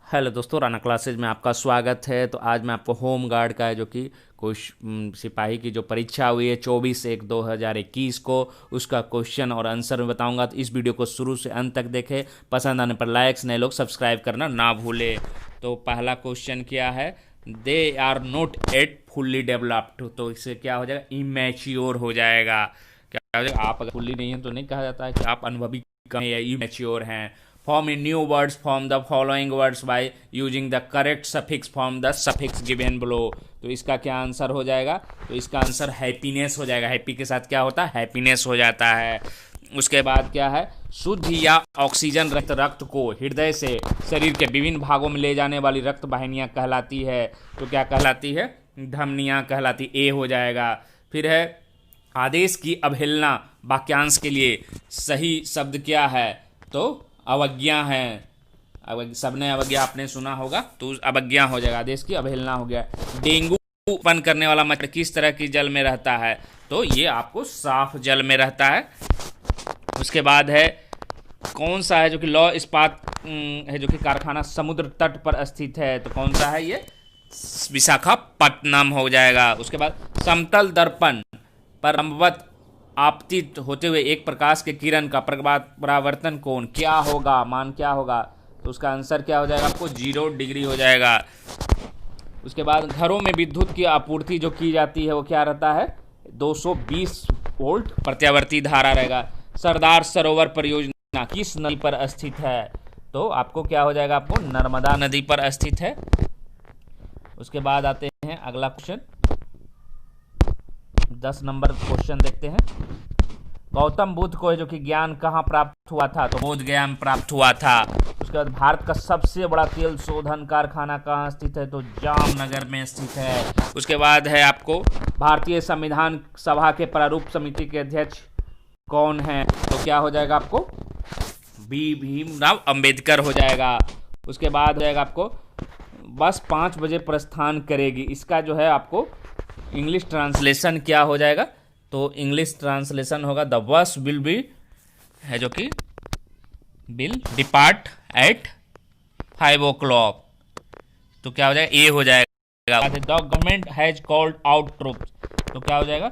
Hello दोस्तों, Rana classes में आपका स्वागत है। तो आज मैं आपको होम गार्ड का है जो कि सिपाही की जो परीक्षा हुई है 24/1/2021 को, उसका क्वेश्चन और आंसर मैं बताऊंगा। तो इस वीडियो को शुरू से अंत तक देखें। पसंद आने पर लाइक्स, नए लोग सब्सक्राइब करना ना भूलें। तो पहला क्वेश्चन क्या है? They are not at fully developed. तो इससे क्या हो जाएगा? इमेच्योर हो जाएगा। क्या हो जाएगा? आप अगर फुल्ली नहीं है तो नहीं कहा जाता है कि आप अनुभवी कम या इमेच्योर हैं। Form in new words from the following words by using the correct suffix from the suffix given below। तो इसका क्या आंसर हो जाएगा? तो इसका आंसर हैप्पीनेस हो जाएगा। हैप्पी के साथ क्या होता है? हैप्पीनेस हो जाता है। उसके बाद क्या है? शुद्ध या ऑक्सीजन रहित रक्त को हृदय से शरीर के विभिन्न भागों में ले जाने वाली रक्त वाहिनियां कहलाती है। तो क्या कहलाती है? धमनियां कहलाती। ए हो जाएगा। फिर है आदेश की अवहेलना वाक्यांश के लिए सही शब्द क्या है? तो अवज्ञा है। सबने अवज्ञा आपने सुना होगा, तो अवज्ञा हो जाएगा। आदेश की अवहेलना हो गया। डेंगू उत्पन्न करने वाला मच्छर किस तरह की जल में रहता है? तो ये आपको साफ जल में रहता है। उसके बाद है कौन सा है जो कि लौह इस्पात है जो कि कारखाना समुद्र तट पर स्थित है? तो कौन सा है ये? विशाखापट्टनम हो जाएगा। उसके बाद समतल दर्पण पर लंबवत आपतित होते हुए एक प्रकाश के किरण का परावर्तन कोण क्या होगा? मान क्या होगा? तो उसका आंसर क्या हो जाएगा? आपको 0 डिग्री हो जाएगा। उसके बाद घरों में विद्युत की आपूर्ति जो की जाती है वो क्या रहता है? 220 वोल्ट प्रत्यावर्ती धारा रहेगा। सरदार सरोवर परियोजना किस नदी पर स्थित है? तो आपको क्या हो जाएगा? आपको नर्मदा नदी पर स्थित है। उसके बाद आते हैं अगला क्वेश्चन, 10 नंबर क्वेश्चन देखते हैं। गौतम बुद्ध को जो कि ज्ञान कहाँ प्राप्त हुआ था? तो बोध गया में प्राप्त हुआ था। उसके बाद भारत का सबसे बड़ा तेल शोधन कारखाना कहाँ स्थित है? तो जामनगर में स्थित है। उसके बाद है आपको भारतीय संविधान सभा के प्रारूप समिति के अध्यक्ष कौन है? तो क्या हो जाएगा? आपको बी भीमराव अंबेडकर हो जाएगा। उसके बाद हो जाएगा आपको बस 5 बजे प्रस्थान करेगी। इसका जो है आपको इंग्लिश ट्रांसलेशन क्या हो जाएगा? तो इंग्लिश ट्रांसलेशन होगा द बस विल बी है जो कि विल डिपार्ट एट 5 o'clock। तो क्या हो जाएगा? ए हो जाएगा। The government has called out troops. तो क्या हो जाएगा?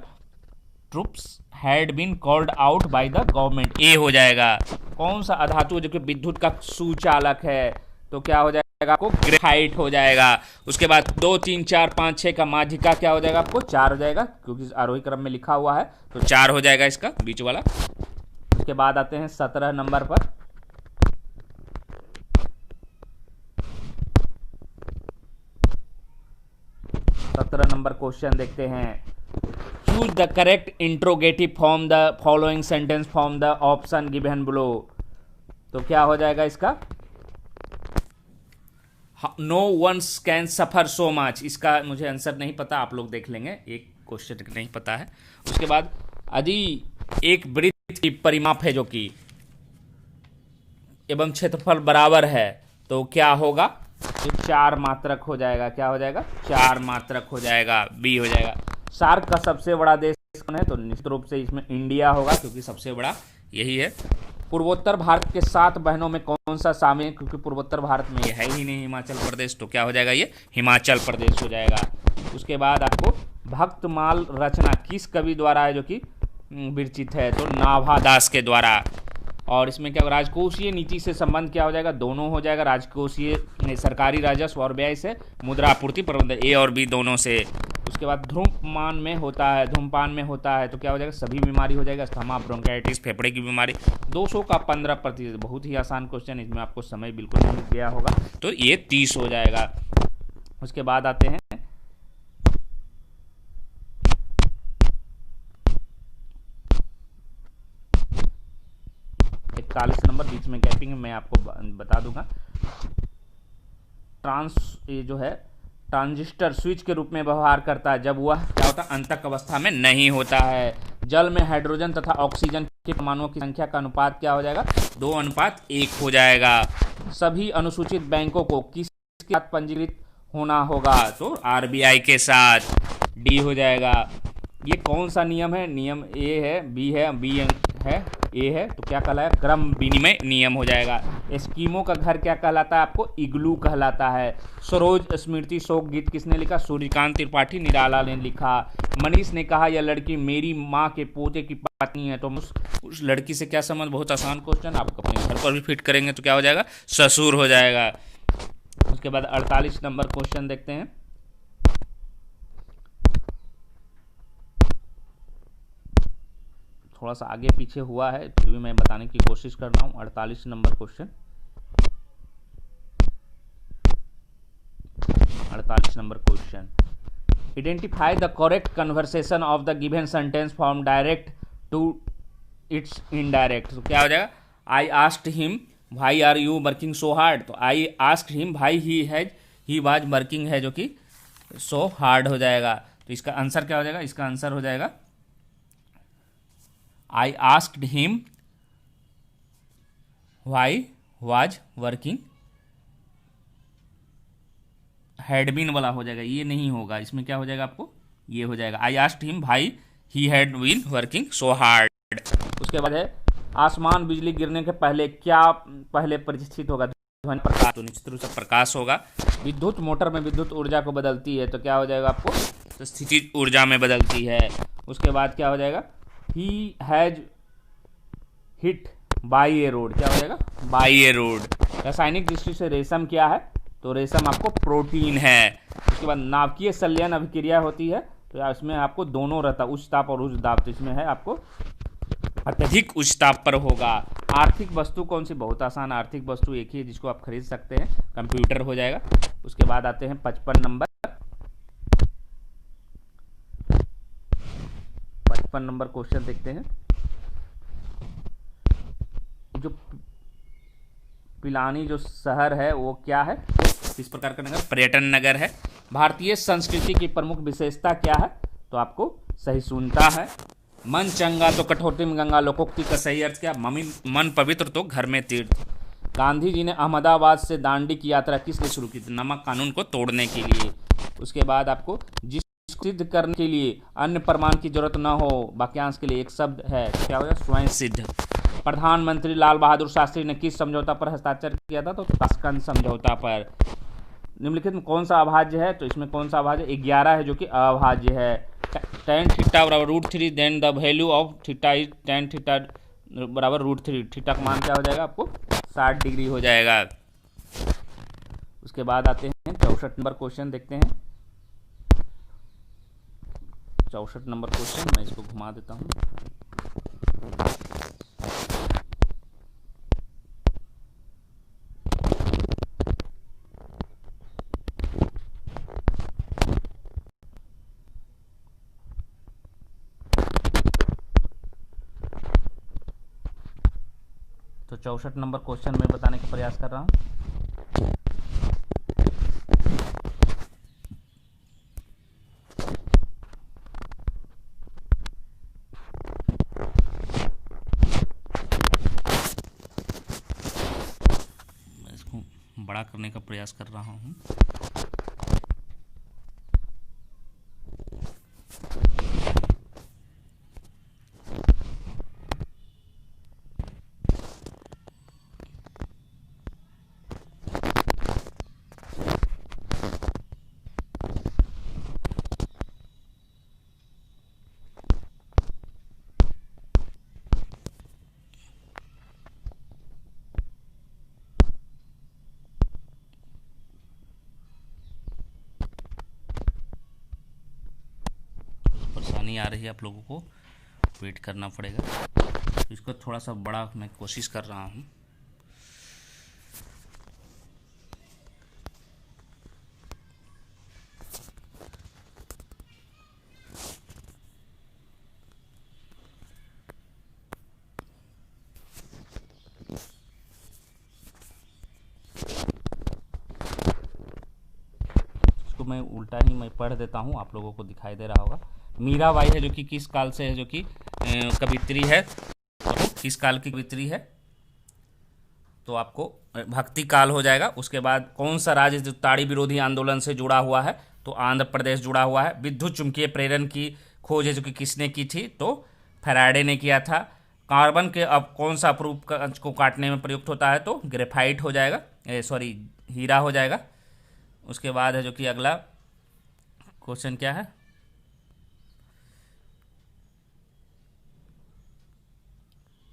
Troops had been called out by the government. A हो जाएगा। कौन सा अधातु जो कि विद्युत का सुचालक है? तो क्या हो जाएगा? आपको ग्रेफाइट हो जाएगा। उसके बाद 2 3 4 5 6 का माध्यिका क्या हो जाएगा? आपको 4 हो जाएगा, क्योंकि आरोही क्रम में लिखा हुआ है तो 4 हो जाएगा इसका बीच वाला। उसके बाद आते हैं 17 नंबर पर। 17 नंबर क्वेश्चन देखते हैं। Choose the correct interrogative form the following sentence from the option given below. तो क्या हो जाएगा इसका? No ones can suffer so much. इसका मुझे आंसर नहीं पता, आप लोग देख लेंगे, एक क्वेश्चन नहीं पता है। उसके बाद यदि एक वृत्त की परिमाप है जो कि एवं क्षेत्रफल बराबर है तो क्या होगा? तो 4 मात्रक हो जाएगा। क्या हो जाएगा? 4 मात्रक हो जाएगा। बी हो जाएगा। सार्क का सबसे बड़ा देश कौन है? तो निश्चित रूप से इसमें इंडिया होगा, क्योंकि सबसे बड़ा यही है। पूर्वोत्तर भारत के 7 बहनों में कौन सा शामिल है? क्योंकि पूर्वोत्तर भारत में ये है ही नहीं हिमाचल प्रदेश, तो क्या हो जाएगा? ये हिमाचल प्रदेश हो जाएगा। उसके बाद आपको भक्तमाल रचना किस कवि द्वारा है जो कि विरचित है? तो नाभादास के द्वारा। और इसमें क्या राजकोषीय नीति से संबंध क्या हो जाएगा? दोनों हो जाएगा। राजकोषीय सरकारी राजस्व और व्यय से, मुद्रा आपूर्ति प्रबंधन, ए और बी दोनों से। उसके बाद धूम्रपान में होता है, धूम्रपान में होता है तो क्या हो जाएगा? सभी बीमारी हो जाएगा। अस्थमा, ब्रोंकाइटिस, फेफड़े की बीमारी। 200 का 15%। बहुत ही आसान क्वेश्चन, इसमें आपको समय बिल्कुल नहीं दिया होगा, तो ये 30 हो जाएगा। उसके बाद आते हैं 41 नंबर, बीच में गैपिंग मैं आपको बता दूंगा। ये जो है ट्रांजिस्टर स्विच के रूप में व्यवहार करता है जब वह क्या होता है? अंतक अवस्था में नहीं होता है। जल में हाइड्रोजन तथा ऑक्सीजन के परमाणुओं की संख्या का अनुपात क्या हो जाएगा? 2:1 हो जाएगा। सभी अनुसूचित बैंकों को किसके साथ पंजीकृत होना होगा? तो आरबीआई के साथ। डी हो जाएगा। ये कौन सा नियम है? नियम ए है, बी है, ए है, तो क्या कहलाएगा? क्रम विनिमय नियम हो जाएगा। एस्कीमो का घर क्या कहलाता है आपको? इग्लू कहलाता है। सरोज स्मृति शोक गीत किसने लिखा? सूर्यकांत त्रिपाठी निराला ने लिखा। मनीष ने कहा यह लड़की मेरी माँ के पोते की पत्नी है, तो उस लड़की से क्या संबंध? बहुत आसान क्वेश्चन, आप अपने घर पर भी फिट करेंगे तो क्या हो जाएगा? ससुर हो जाएगा। उसके बाद 48 नंबर क्वेश्चन देखते हैं। थोड़ा सा आगे पीछे हुआ है, फिर भी मैं बताने की कोशिश कर रहा हूँ। 48 number question, 48 number question, identify the correct conversation of the given sentence from direct to its indirect. तो क्या हो जाएगा? I asked him why are you working so hard, तो I asked him why he was working है जो कि so hard हो जाएगा। तो इसका आंसर क्या हो जाएगा? इसका आंसर हो जाएगा I asked him why was working, had been वाला हो जाएगा, ये नहीं होगा। इसमें क्या हो जाएगा आपको? ये हो जाएगा I asked him why he had been working so hard। उसके बाद है आसमान बिजली गिरने के पहले क्या पहले प्रतिष्ठित होगा? ध्वनि प्रकाश, तो निश्चित रूप से प्रकाश होगा। विद्युत मोटर में विद्युत ऊर्जा को बदलती है, तो क्या हो जाएगा आपको? तो स्थितिज ऊर्जा में बदलती है। उसके बाद क्या हो जाएगा? He has hit by A road, क्या हो जाएगा? By A road. रासायनिक दृष्टि से रेशम क्या है? तो रेशम आपको प्रोटीन है। उसके बाद नाभिकीय संलयन अभिक्रिया होती है, तो इसमें आपको दोनों रहता है, उच्च ताप और उच्च दाब, तो इसमें है आपको अत्यधिक उच्च ताप पर होगा। आर्थिक वस्तु कौन सी? बहुत आसान, आर्थिक वस्तु एक ही है जिसको आप खरीद सकते हैं, कंप्यूटर हो जाएगा। उसके बाद आते हैं 55 नंबर, 55 नंबर क्वेश्चन देखते हैं। जो पिलानी जो शहर है वो क्या है? किस प्रकार का नगर? पर्यटन नगर है। भारतीय संस्कृति की प्रमुख विशेषता क्या है? तो आपको सहिष्णुता है। मन चंगा तो कठौती में गंगा, लोकोक्ति का सही अर्थ क्या? मन पवित्र तो घर में तीर्थ। गांधी जी ने अहमदाबाद से दांडी की यात्रा किस लिए शुरू की थी? नमक कानून को तोड़ने के लिए। उसके बाद आपको जिस सिद्ध करने के लिए अन्य प्रमाण की जरूरत न हो, वाक्यांश के लिए एक शब्द है, क्या होगा? स्वयं सिद्ध। प्रधानमंत्री लाल बहादुर शास्त्री ने किस समझौता पर हस्ताक्षर किया था? तो ताशकंद समझौता पर। निम्नलिखित में कौन सा अभाज्य है? तो इसमें कौन सा अभाज्य? 11 है जो कि अभाज्य है। tan थीटा बराबर √3, then the value of theta is tan theta बराबर √3। थीटा का मान क्या हो जाएगा आपको? 60 डिग्री हो जाएगा। उसके बाद आते हैं 64 नंबर क्वेश्चन देखते हैं। 64 नंबर क्वेश्चन, मैं इसको घुमा देता हूँ। तो 64 नंबर क्वेश्चन में बताने का प्रयास कर रहा हूँ। मैं इसको बड़ा करने का प्रयास कर रहा हूँ। परेशानी आ रही है, आप लोगों को वेट करना पड़ेगा। तो इसको थोड़ा सा बड़ा मैं कोशिश कर रहा हूँ। इसको मैं उल्टा ही मैं पढ़ देता हूँ, आप लोगों को दिखाई दे रहा होगा। मीराबाई है जो कि किस काल से है? जो कि कवित्री है। तो किस काल की कवित्री है? तो आपको भक्ति काल हो जाएगा। उसके बाद कौन सा राज्य जो ताड़ी विरोधी आंदोलन से जुड़ा हुआ है? तो आंध्र प्रदेश जुड़ा हुआ है। विद्युत चुंबकीय प्रेरण की खोज है जो कि किसने की थी, तो फैराडे ने किया था। कार्बन के अब कौन सा अपरूप को काटने में प्रयुक्त होता है, तो ग्रेफाइट हो जाएगा, सॉरी हीरा हो जाएगा। उसके बाद है जो कि अगला क्वेश्चन क्या है,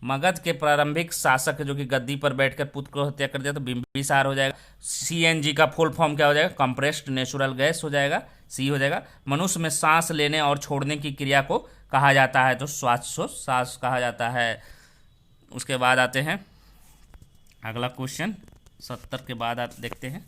मगध के प्रारंभिक शासक जो कि गद्दी पर बैठकर पुत्र को हत्या कर दिया, तो बिंबिसार हो जाएगा। सीएनजी का फुल फॉर्म क्या हो जाएगा, कंप्रेस्ड नेचुरल गैस हो जाएगा, सी हो जाएगा। मनुष्य में सांस लेने और छोड़ने की क्रिया को कहा जाता है, तो श्वासोच्छ्वास कहा जाता है। उसके बाद आते हैं अगला क्वेश्चन, 70 के बाद आप देखते हैं।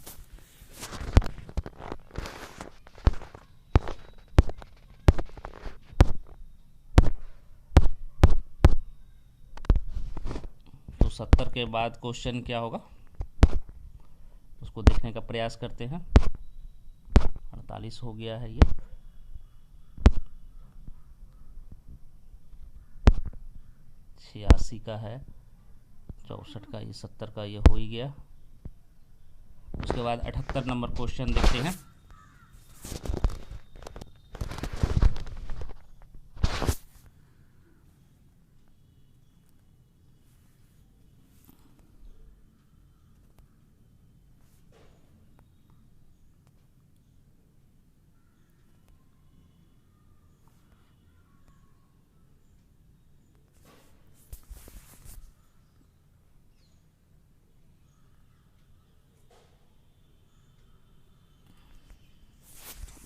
तो 70 के बाद क्वेश्चन क्या होगा उसको देखने का प्रयास करते हैं। 48 हो गया है, ये 86 का है, 64 का, ये 70 का, ये हो ही गया। उसके बाद 78 नंबर क्वेश्चन देखते हैं।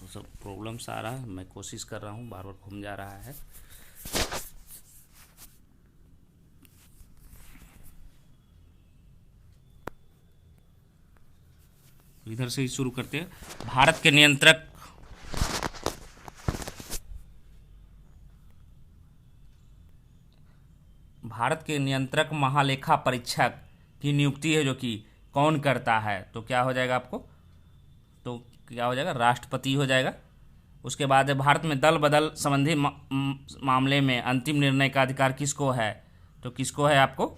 सब प्रॉब्लम्स आ रहा है, मैं कोशिश कर रहा हूँ, बार बार घूम जा रहा है। इधर से ही शुरू करते हैं। भारत के नियंत्रक महालेखा परीक्षक की नियुक्ति है जो कि कौन करता है, तो क्या हो जाएगा आपको, तो क्या हो जाएगा, राष्ट्रपति हो जाएगा। उसके बाद भारत में दल बदल संबंधी मामले में अंतिम निर्णय का अधिकार किसको है, तो किसको है आपको,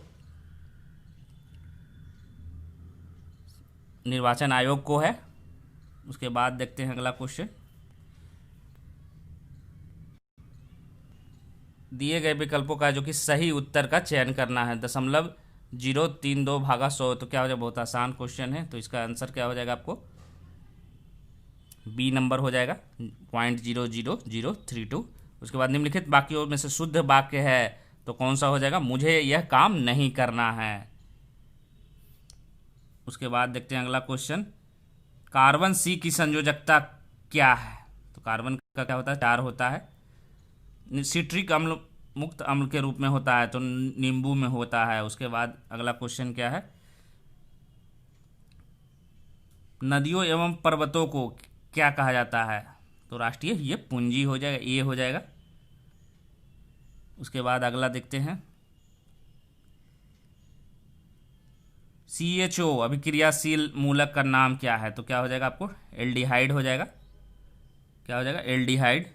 निर्वाचन आयोग को है। उसके बाद देखते हैं अगला क्वेश्चन, दिए गए विकल्पों का जो कि सही उत्तर का चयन करना है, 0.032 तो क्या हो जाएगा, बहुत आसान क्वेश्चन है, तो इसका आंसर क्या हो जाएगा आपको, बी नंबर हो जाएगा, 0.00032। उसके बाद निम्नलिखित वाक्यों में से शुद्ध वाक्य है, तो कौन सा हो जाएगा, मुझे यह काम नहीं करना है। उसके बाद देखते हैं अगला क्वेश्चन, कार्बन सी की संयोजकता क्या है, तो कार्बन का क्या होता है, 4 होता है। सिट्रिक अम्ल मुक्त अम्ल के रूप में होता है, तो नींबू में होता है। उसके बाद अगला क्वेश्चन क्या है, नदियों एवं पर्वतों को क्या कहा जाता है, तो राष्ट्रीय ये पूंजी हो जाएगा, ये हो जाएगा। उसके बाद अगला देखते हैं, CHO अभिक्रियाशील मूलक का नाम क्या है, तो क्या हो जाएगा आपको, एल्डिहाइड हो जाएगा, क्या हो जाएगा, एल्डिहाइड।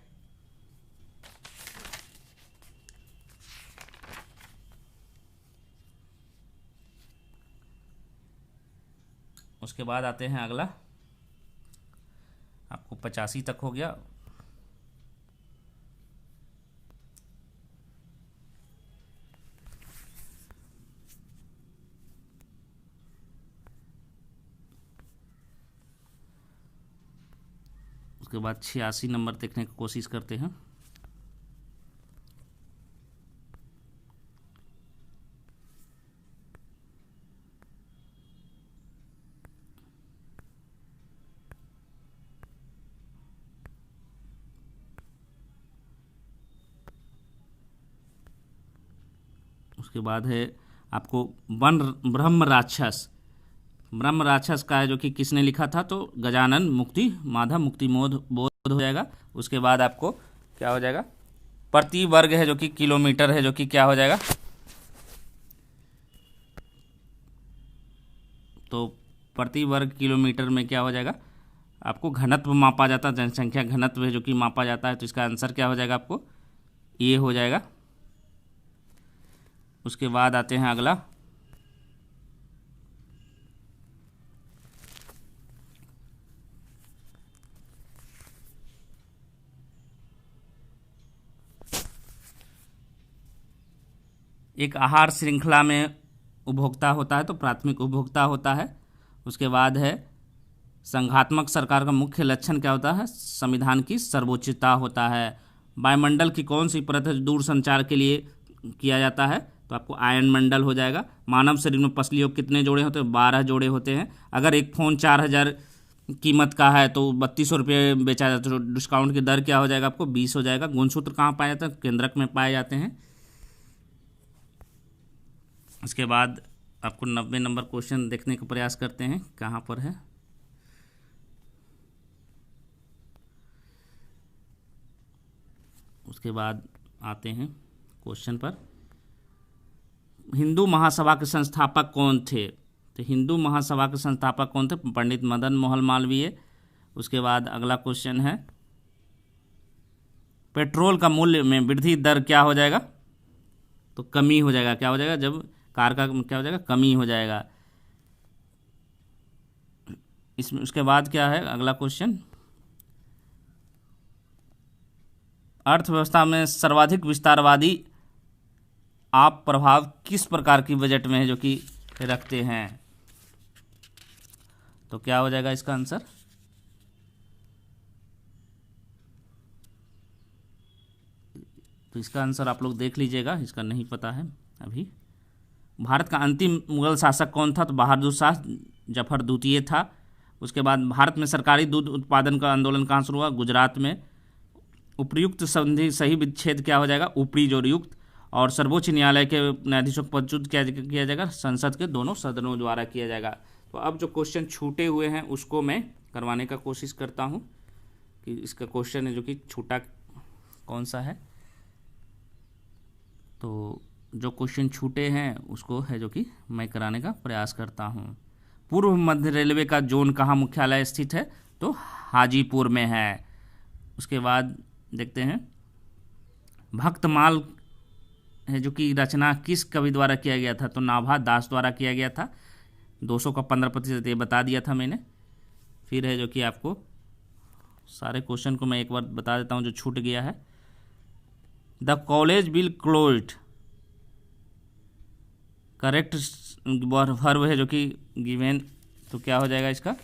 उसके बाद आते हैं अगला, आपको 85 तक हो गया। उसके बाद 86 नंबर देखने की कोशिश करते हैं। उसके बाद है आपको वन ब्रह्म राक्षस का है जो कि किसने लिखा था, तो गजानन मुक्ति माधव मुक्ति बोध हो जाएगा। उसके बाद आपको क्या हो जाएगा, प्रति वर्ग है जो कि किलोमीटर है, जो कि क्या हो जाएगा, तो प्रति वर्ग किलोमीटर में क्या हो जाएगा, आपको घनत्व मापा जाता है, जनसंख्या घनत्व है जो कि मापा जाता है, तो इसका आंसर क्या हो जाएगा आपको, ये हो जाएगा। उसके बाद आते हैं अगला, एक आहार श्रृंखला में उपभोक्ता होता है तो प्राथमिक उपभोक्ता होता है। उसके बाद है संघात्मक सरकार का मुख्य लक्षण क्या होता है, संविधान की सर्वोच्चता होता है। वायुमंडल की कौन सी परत है जो दूर संचार के लिए किया जाता है, तो आपको आयन मंडल हो जाएगा। मानव शरीर में पसलियों कितने जोड़े होते हैं, 12 जोड़े होते हैं। अगर एक फ़ोन 4000 कीमत का है तो 3200 रुपये बेचा जाता है, तो डिस्काउंट की दर क्या हो जाएगा, आपको 20 हो जाएगा। गुणसूत्र कहाँ पाए जाते हैं, केंद्रक में पाए जाते हैं। उसके बाद आपको 90 नंबर क्वेश्चन देखने का प्रयास करते हैं, कहाँ पर है। उसके बाद आते हैं क्वेश्चन पर, हिंदू महासभा के संस्थापक कौन थे, तो हिंदू महासभा के संस्थापक कौन थे, पंडित मदन मोहन मालवीय। उसके बाद अगला क्वेश्चन है, पेट्रोल का मूल्य में वृद्धि दर क्या हो जाएगा, तो कमी हो जाएगा। क्या हो जाएगा, जब कार का क्या हो जाएगा, कमी हो जाएगा इसमें। उसके बाद क्या है अगला क्वेश्चन, अर्थव्यवस्था में सर्वाधिक विस्तारवादी आप प्रभाव किस प्रकार की बजट में है जो कि रखते हैं, तो क्या हो जाएगा इसका आंसर, तो इसका आंसर आप लोग देख लीजिएगा, इसका नहीं पता है अभी। भारत का अंतिम मुगल शासक कौन था, तो बहादुर शाह जफर द्वितीय था। उसके बाद भारत में सरकारी दूध उत्पादन का आंदोलन कहाँ शुरू हुआ, गुजरात में। उपयुक्त संधि सही विच्छेद क्या हो जाएगा, ऊपरी जोर युक्त। और सर्वोच्च न्यायालय के न्यायाधीशों को पदच्युत किया जाएगा, संसद के दोनों सदनों द्वारा किया जाएगा। तो अब जो क्वेश्चन छूटे हुए हैं उसको मैं करवाने का कोशिश करता हूँ कि इसका क्वेश्चन है जो कि छूटा कौन सा है। तो जो क्वेश्चन छूटे हैं उसको है जो कि मैं कराने का प्रयास करता हूँ। पूर्व मध्य रेलवे का जोन कहाँ मुख्यालय स्थित है, तो हाजीपुर में है। उसके बाद देखते हैं, भक्तमाल है जो कि रचना किस कवि द्वारा किया गया था, तो नाभा दास द्वारा किया गया था। 200 का 15% ये बता दिया था मैंने। फिर है जो कि आपको सारे क्वेश्चन को मैं एक बार बता देता हूँ जो छूट गया है। The college will closed, correct verb है जो कि गिवन, तो क्या हो जाएगा इसका,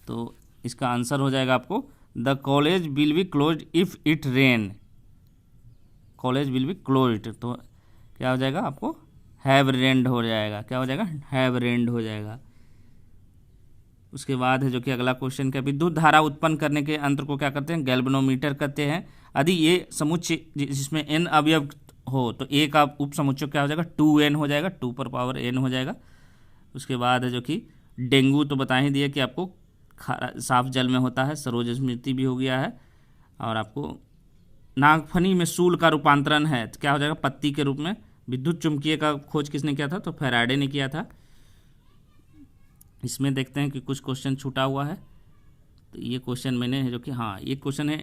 तो इसका आंसर हो जाएगा आपको the college will be closed if it rain, college will be closed, तो क्या हो जाएगा आपको हैव रेन्ड हो जाएगा। क्या हो जाएगा, हैव रेन्ड हो जाएगा। उसके बाद है जो कि अगला क्वेश्चन क्या, विद्युत धारा उत्पन्न करने के यंत्र को क्या करते हैं, गैल्वेनोमीटर कहते हैं। यदि ये समुच्चय जिसमें n अवयव हो तो a का उप समुच्चय क्या हो जाएगा, 2n हो जाएगा, 2 पर पावर n हो जाएगा। उसके बाद है जो कि डेंगू तो बता ही दिया कि आपको साफ जल में होता है, सरोज स्मृति भी हो गया है। और आपको नागफनी में सूल का रूपांतरण है तो क्या हो जाएगा, पत्ती के रूप में। विद्युत चुम्बकीय का खोज किसने किया था, तो फैराडे ने किया था। इसमें देखते हैं कि कुछ क्वेश्चन छूटा हुआ है, तो ये क्वेश्चन मैंने है जो कि हाँ, ये क्वेश्चन है,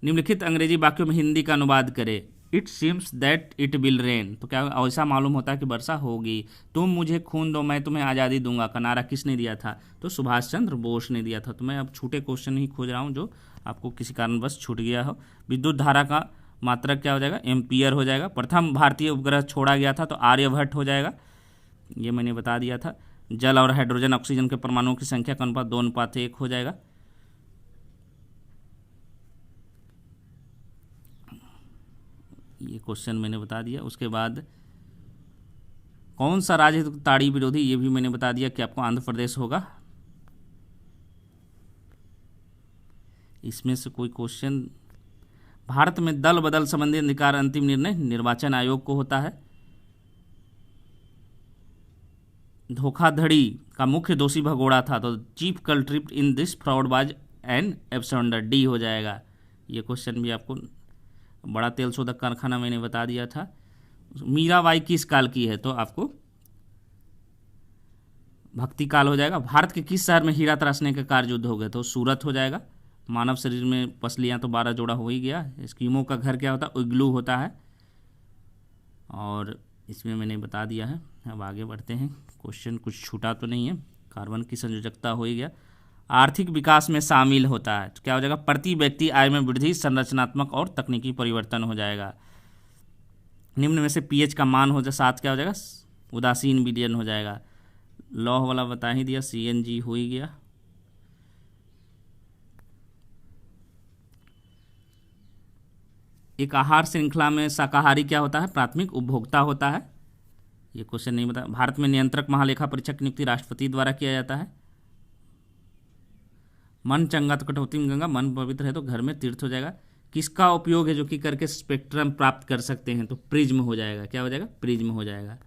निम्नलिखित अंग्रेजी वाक्यों में हिंदी का अनुवाद करें। It seems that it will rain, तो क्या ऐसा मालूम होता है कि वर्षा होगी। तुम मुझे खून दो मैं तुम्हें आज़ादी दूंगा का नारा किसने दिया था, तो सुभाष चंद्र बोस ने दिया था। तो मैं अब छूटे क्वेश्चन ही खोज रहा हूँ जो आपको किसी कारणवश छूट गया हो। विद्युत धारा का मात्रक क्या हो जाएगा, एम्पियर हो जाएगा। प्रथम भारतीय उपग्रह छोड़ा गया था तो आर्यभट्ट हो जाएगा, ये मैंने बता दिया था। जल और हाइड्रोजन ऑक्सीजन के परमाणुओं की संख्या का अनुपात 2:1 हो जाएगा। ये क्वेश्चन मैंने बता दिया। उसके बाद कौन सा राज्य ताड़ी विरोधी, ये भी मैंने बता दिया कि आपको आंध्र प्रदेश होगा। इसमें से कोई क्वेश्चन, भारत में दल बदल संबंधी अधिकार अंतिम निर्णय निर्वाचन आयोग को होता है। धोखाधड़ी का मुख्य दोषी भगोड़ा था तो chief culprit in this fraud was an absconder, D हो जाएगा। ये क्वेश्चन भी आपको, बड़ा तेल शोधक कारखाना मैंने बता दिया था। मीराबाई किस काल की है, तो आपको भक्ति काल हो जाएगा। भारत के किस शहर में हीरा तराशने के कार्य युद्ध हो गए, तो सूरत हो जाएगा। मानव शरीर में पसलियाँ तो 12 जोड़ा हो ही गया। एस्किमो का घर क्या होता है, इग्लू होता है। और इसमें मैंने बता दिया है। अब आगे बढ़ते हैं, क्वेश्चन कुछ छूटा तो नहीं है। कार्बन की संयोजकता हो ही गया। आर्थिक विकास में शामिल होता है। तो क्या हो जाएगा, प्रति व्यक्ति आय में वृद्धि, संरचनात्मक और तकनीकी परिवर्तन हो जाएगा। निम्न में से पीएच का मान हो जाए 7, क्या हो जाएगा, उदासीन विलयन हो जाएगा। लौह वाला बता ही दिया, सीएनजी हो ही गया। एक आहार श्रृंखला में शाकाहारी क्या होता है, प्राथमिक उपभोक्ता होता है। ये क्वेश्चन नहीं बता। भारत में नियंत्रक महालेखा परीक्षक की नियुक्ति राष्ट्रपति द्वारा किया जाता है। मन चंगा तो कटौती में गंगा, मन पवित्र है तो घर में तीर्थ हो जाएगा। किसका उपयोग है जो कि करके स्पेक्ट्रम प्राप्त कर सकते हैं, तो प्रिज्म हो जाएगा। क्या हो जाएगा, प्रिज्म हो जाएगा।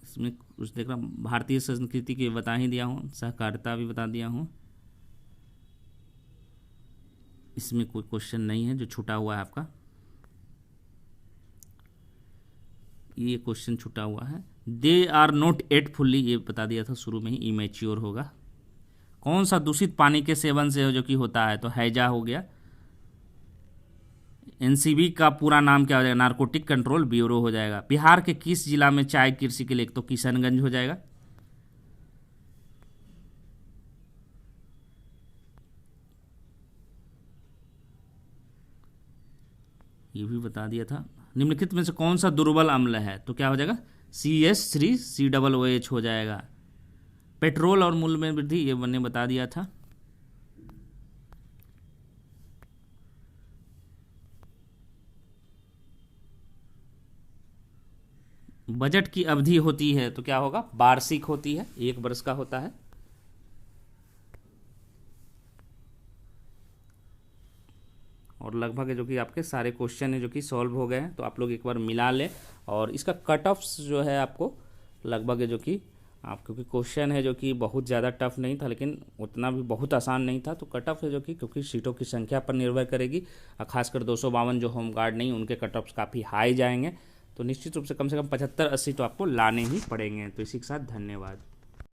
इसमें कुछ देख रहा, भारतीय संस्कृति की बता ही दिया हूँ, सहकारिता भी बता दिया हूँ। इसमें कोई क्वेश्चन नहीं है जो छूटा हुआ है आपका, ये क्वेश्चन छूटा हुआ है। They are not at fully, ये बता दिया था शुरू में ही, इमेच्योर होगा। कौन सा दूषित पानी के सेवन से जो कि होता है, तो हैजा हो गया। एनसीबी का पूरा नाम क्या हो जाएगा, नारकोटिक कंट्रोल ब्यूरो हो जाएगा। बिहार के किस जिला में चाय कृषि के लिए, तो किशनगंज हो जाएगा। ये भी बता दिया था। निम्नलिखित में से कौन सा दुर्बल अम्ल है, तो क्या हो जाएगा, CH3COOH हो जाएगा। पेट्रोल और मूल्य में वृद्धि, ये मैंने बता दिया था। बजट की अवधि होती है तो क्या होगा, वार्षिक होती है, 1 वर्ष का होता है। और लगभग जो कि आपके सारे क्वेश्चन है जो कि सॉल्व हो गए हैं, तो आप लोग एक बार मिला लें। और इसका कट ऑफ्स जो है आपको लगभग जो कि आप, क्योंकि क्वेश्चन है जो कि बहुत ज़्यादा टफ नहीं था लेकिन उतना भी बहुत आसान नहीं था, तो कट ऑफ है जो कि क्योंकि सीटों की संख्या पर निर्भर करेगी, और खासकर 252 जो होमगार्ड नहीं, उनके कट ऑफ्स काफ़ी हाई जाएंगे। तो निश्चित रूप से कम 75-80 तो आपको लाने ही पड़ेंगे। तो इसी के साथ धन्यवाद।